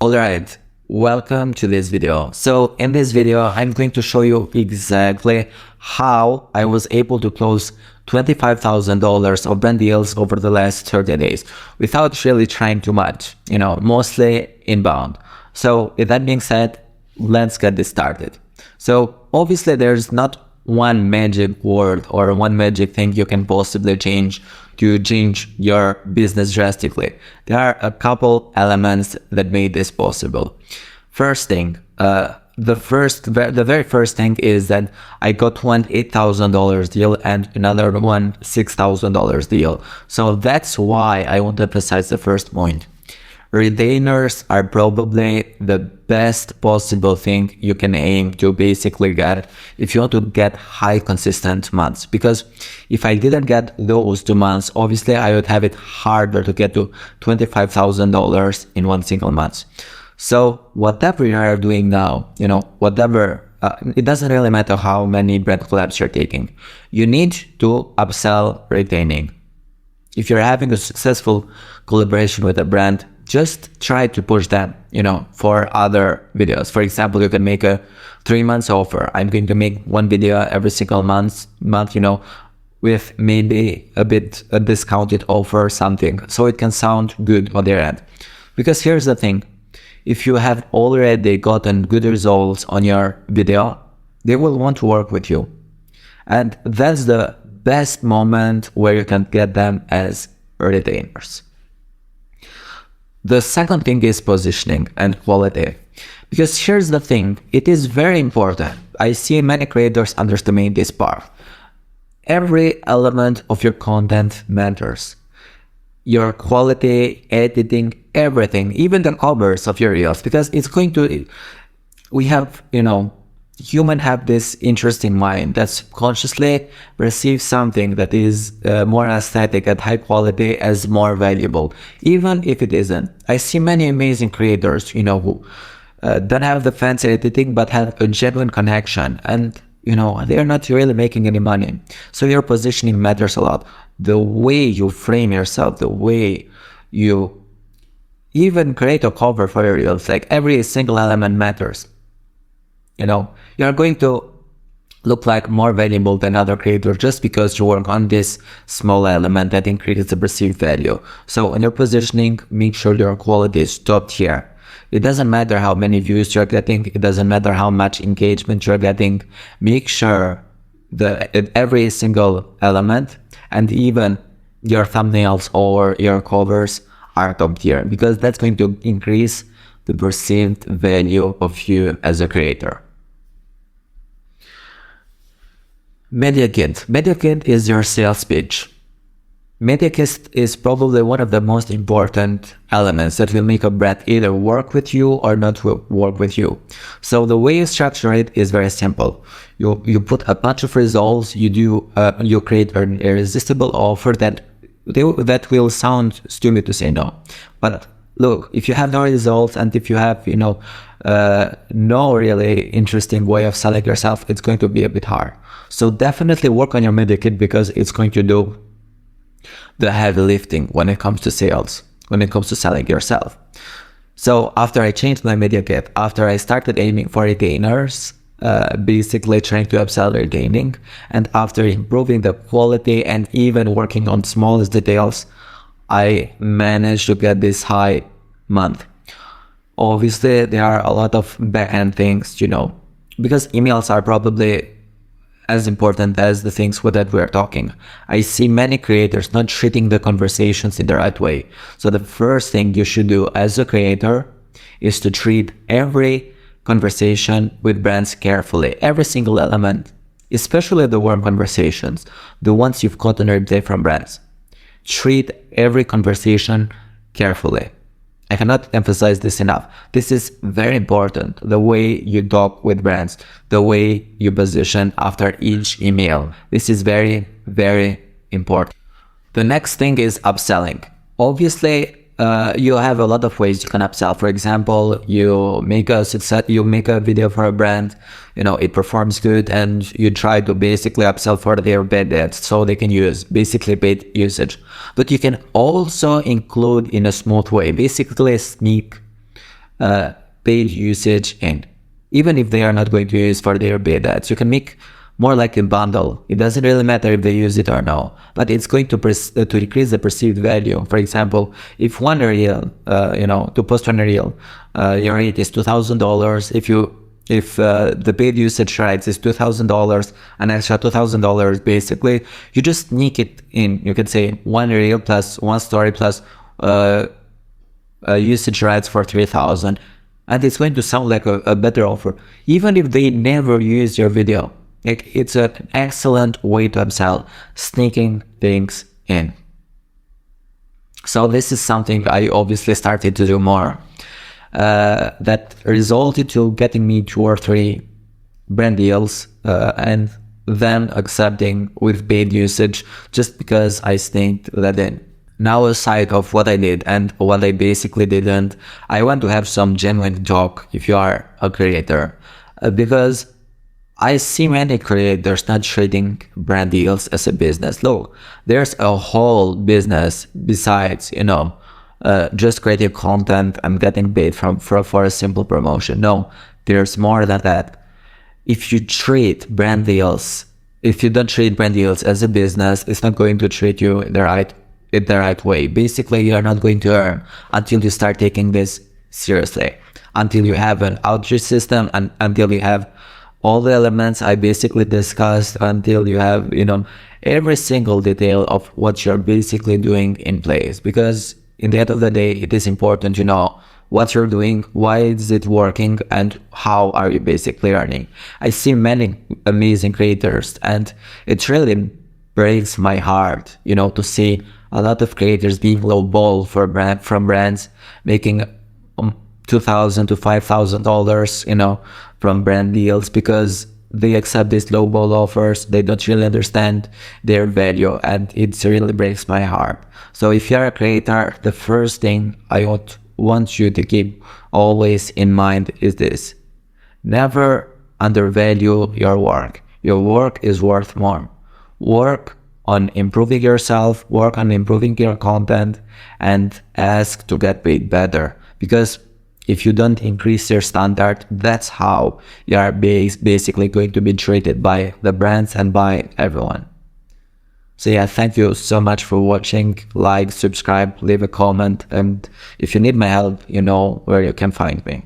Alright, welcome to this video. So in this video, I'm going to show you exactly how I was able to close $25,000 of brand deals over the last 30 days without really trying too much, mostly inbound. So with that being said, let's get this started. So obviously there's not one magic word or one magic thing you can possibly change to change your business drastically. There are a couple elements that made this possible. First thing, the very first thing is that I got one $8,000 deal and another one $6,000 deal. So that's why I want to emphasize the first point. Retainers are probably the best possible thing you can aim to basically get if you want to get high consistent months. Because if I didn't get those 2 months, obviously I would have it harder to get to $25,000 in one single month. So whatever you are doing now, it doesn't really matter how many brand collabs you're taking. You need to upsell retaining. If you're having a successful collaboration with a brand, just try to push them, for other videos. For example, you can make a 3 months offer. I'm going to make one video every single month, with maybe a discounted offer or something. So it can sound good on their end. Because here's the thing. If you have already gotten good results on your video, they will want to work with you. And that's the best moment where you can get them as retainers. The second thing is positioning and quality. Because here's the thing, it is very important. I see many creators underestimate this part. Every element of your content matters. Your quality, editing, everything, even the covers of your reels, because it's going to, humans have this interesting mind that consciously perceives something that is more aesthetic and high quality as more valuable, even if it isn't. I see many amazing creators, who don't have the fancy editing but have a genuine connection, and they are not really making any money. So your positioning matters a lot. The way you frame yourself, the way you even create a cover for your reels, like every single element matters. You're going to look like more valuable than other creators just because you work on this small element that increases the perceived value. So in your positioning, make sure your quality is top tier. It doesn't matter how many views you're getting. It doesn't matter how much engagement you're getting. Make sure that every single element and even your thumbnails or your covers are top tier, because that's going to increase the perceived value of you as a creator. Media kit. Media kit is your sales pitch. Media kit is probably one of the most important elements that will make a brand either work with you or not work with you. So the way you structure it is very simple. You put a bunch of results. You create an irresistible offer that will sound stupid to say no. But look, if you have no results and if you have no really interesting way of selling yourself, it's going to be a bit hard. So definitely work on your media kit, because it's going to do the heavy lifting when it comes to sales, when it comes to selling yourself. So after I changed my media kit, after I started aiming for retainers, basically trying to upsell retaining, and after improving the quality and even working on smallest details, I managed to get this high month. Obviously, there are a lot of backend things, because emails are probably as important as the things that we're talking. I see many creators not treating the conversations in the right way. So the first thing you should do as a creator is to treat every conversation with brands carefully, every single element, especially the warm conversations, the ones you've gotten a reply from brands. Treat every conversation carefully. I cannot emphasize this enough. This is very important. The way you talk with brands, the way you position after each email. This is very, very important. The next thing is upselling. Obviously, you have a lot of ways you can upsell. For example, you make a video for a brand, it performs good, and you try to basically upsell for their paid ads so they can use basically paid usage. But you can also include in a smooth way, basically sneak paid usage in. Even if they are not going to use for their paid ads, you can make more like a bundle. It doesn't really matter if they use it or no, but it's going to increase the perceived value. For example, if one reel, to post one reel, your rate is $2,000. If the paid usage rights is $2,000, an extra $2,000, basically, you just sneak it in. You can say one reel plus one story plus usage rights for 3,000, and it's going to sound like a better offer, even if they never use your video. It's an excellent way to upsell, sneaking things in. So this is something I obviously started to do more. That resulted to getting me 2 or 3 brand deals, and then accepting with paid usage just because I sneaked that in. Now, aside of what I did and what I basically didn't, I want to have some genuine talk if you are a creator, because I see many creators not treating brand deals as a business. Look, there's a whole business besides, just creating content and getting paid for a simple promotion. No, there's more than that. If you treat brand deals, if you don't treat brand deals as a business, it's not going to treat you in the right way. Basically, you're not going to earn until you start taking this seriously, until you have an outreach system, and until you have all the elements I basically discussed, until you have, every single detail of what you're basically doing in place. Because in the end of the day, it is important to know what you're doing, why is it working, and how are you basically earning. I see many amazing creators, and it really breaks my heart, to see a lot of creators being lowball from brands, making $2,000 to $5,000, from brand deals, because they accept these lowball offers. They don't really understand their value, and it really breaks my heart. So if you're a creator, the first thing I want you to keep always in mind is this: never undervalue your work. Your work is worth more. Work on improving yourself, work on improving your content, and ask to get paid better. Because if you don't increase your standard, that's how you are basically going to be treated by the brands and by everyone. So yeah, thank you so much for watching. Like, subscribe, leave a comment, and if you need my help, you know where you can find me.